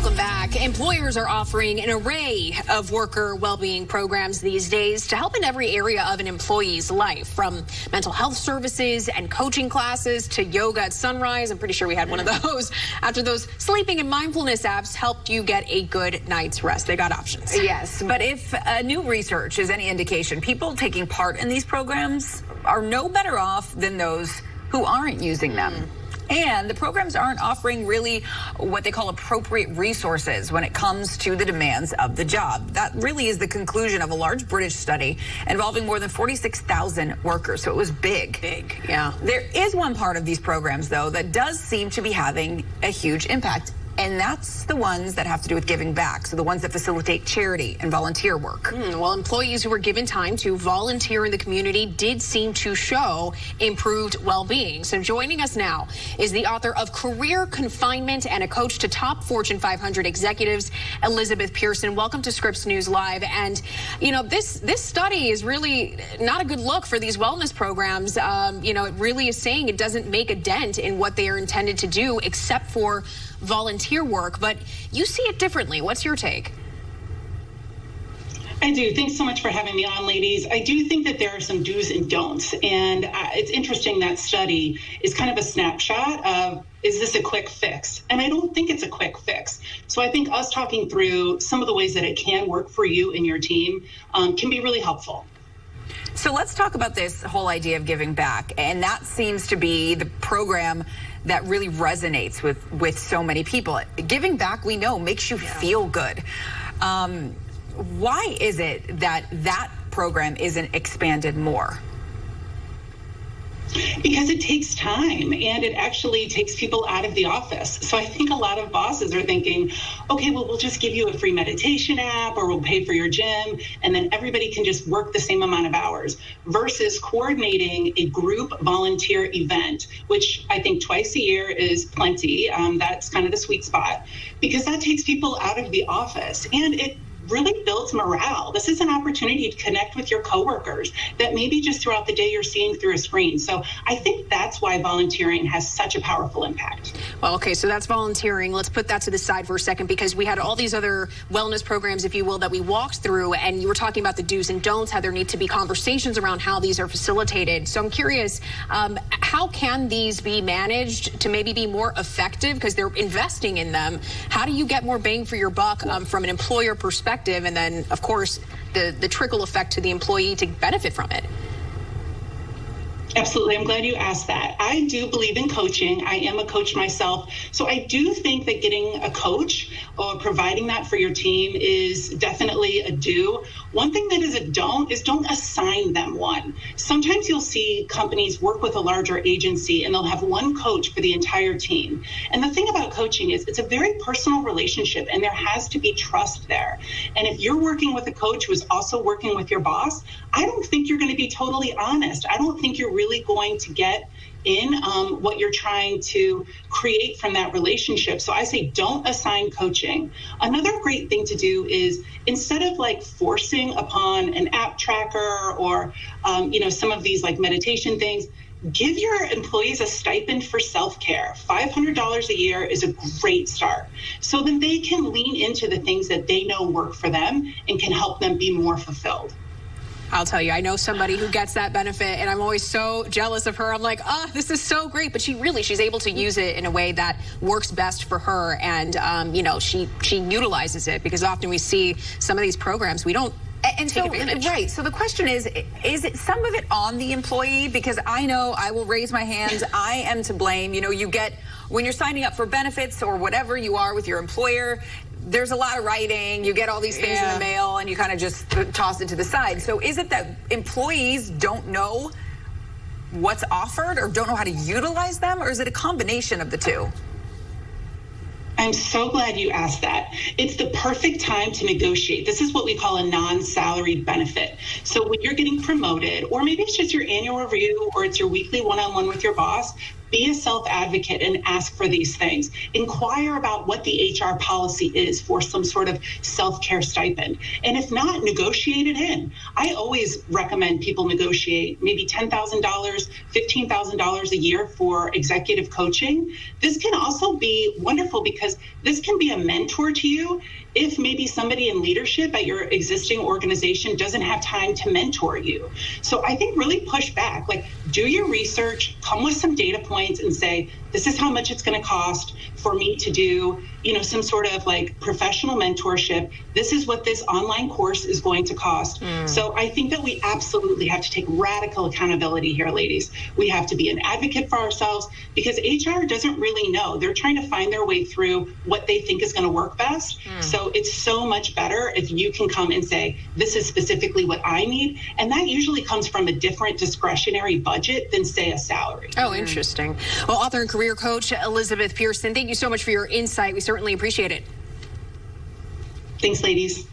Welcome back. Employers are offering an array of worker well-being programs these days to help in every area of an employee's life, from mental health services and coaching classes to yoga at sunrise. I'm pretty sure we had one of those after those sleeping and mindfulness apps helped you get a good night's rest. They got options. Yes, but if new research is any indication, people taking part in these programs are no better off than those who aren't using them. And the programs aren't offering really what they call appropriate resources when it comes to the demands of the job. That really is the conclusion of a large British study involving more than 46,000 workers. So it was big. Big, yeah. There is one part of these programs, though, that does seem to be having a huge impact. And that's the ones that have to do with giving back. So the ones that facilitate charity and volunteer work. Well, employees who were given time to volunteer in the community did seem to show improved well-being. So joining us now is the author of Career Confinement and a coach to top Fortune 500 executives, Elizabeth Pearson. Welcome to Scripps News Live. And, you know, this study is really not a good look for these wellness programs. You know, it really is saying it doesn't make a dent in what they are intended to do except for volunteer work, but you see it differently. What's your take? I do. Thanks so much for having me on, ladies. I do think that there are some do's and don'ts, and it's interesting that study is kind of a snapshot of, is this a quick fix? And I don't think it's a quick fix. So I think us talking through some of the ways that it can work for you and your team can be really helpful. So let's talk about this whole idea of giving back, and that seems to be the program that really resonates with so many people. Giving back, we know, makes you feel good. Why is it that that program isn't expanded more? Because it takes time, and it actually takes people out of the office. So I think a lot of bosses are thinking, okay, well, we'll just give you a free meditation app, or we'll pay for your gym, and then everybody can just work the same amount of hours, versus coordinating a group volunteer event, which I think twice a year is plenty. That's kind of the sweet spot, because that takes people out of the office, and it really builds morale. This is an opportunity to connect with your coworkers that maybe just throughout the day you're seeing through a screen. So I think that's why volunteering has such a powerful impact. Well, okay, so that's volunteering. Let's put that to the side for a second, because we had all these other wellness programs, if you will, that we walked through, and you were talking about the do's and don'ts, how there need to be conversations around how these are facilitated. So I'm curious, how can these be managed to maybe be more effective, because they're investing in them? How do you get more bang for your buck from an employer perspective? And then, of course, the trickle effect to the employee to benefit from it. Absolutely. I'm glad you asked that. I do believe in coaching. I am a coach myself. So I do think that getting a coach or providing that for your team is definitely a do. One thing that is a don't is don't assign them one. Sometimes you'll see companies work with a larger agency and they'll have one coach for the entire team. And the thing about coaching is it's a very personal relationship, and there has to be trust there. And if you're working with a coach who is also working with your boss, I don't think you're going to be totally honest. I don't think you're really going to get in what you're trying to create from that relationship. So I say don't assign coaching. Another great thing to do is, instead of like forcing upon an app tracker or some of these like meditation things, give your employees a stipend for self-care. $500 a year is a great start. So then they can lean into the things that they know work for them and can help them be more fulfilled. I'll tell you, I know somebody who gets that benefit, and I'm always so jealous of her. I'm like, this is so great. But she's able to use it in a way that works best for her. And, she utilizes it, because often we see some of these programs, we don't take advantage. Right. So the question is it some of it on the employee? Because I know I will raise my hands. I am to blame. You get, when you're signing up for benefits or whatever you are with your employer, there's a lot of writing, you get all these things in the mail, and you kind of just toss it to the side. So is it that employees don't know what's offered or don't know how to utilize them, or is it a combination of the two? I'm so glad you asked that. It's the perfect time to negotiate. This is what we call a non-salaried benefit. So when you're getting promoted, or maybe it's just your annual review, or it's your weekly one-on-one with your boss, be a self-advocate and ask for these things. Inquire about what the HR policy is for some sort of self-care stipend. And if not, negotiate it in. I always recommend people negotiate maybe $10,000, $15,000 a year for executive coaching. This can also be wonderful because this can be a mentor to you if maybe somebody in leadership at your existing organization doesn't have time to mentor you. So I think really push back, like do your research, come with some data points and say, this is how much it's going to cost for me to do, some sort of like professional mentorship. This is what this online course is going to cost. So I think that we absolutely have to take radical accountability here, ladies. We have to be an advocate for ourselves because HR doesn't really know. They're trying to find their way through what they think is going to work best. So it's so much better if you can come and say, this is specifically what I need. And that usually comes from a different discretionary budget than, say, a salary. Oh, interesting. Well, author and career coach Elizabeth Pearson, thank you so much for your insight. We certainly appreciate it. Thanks, ladies.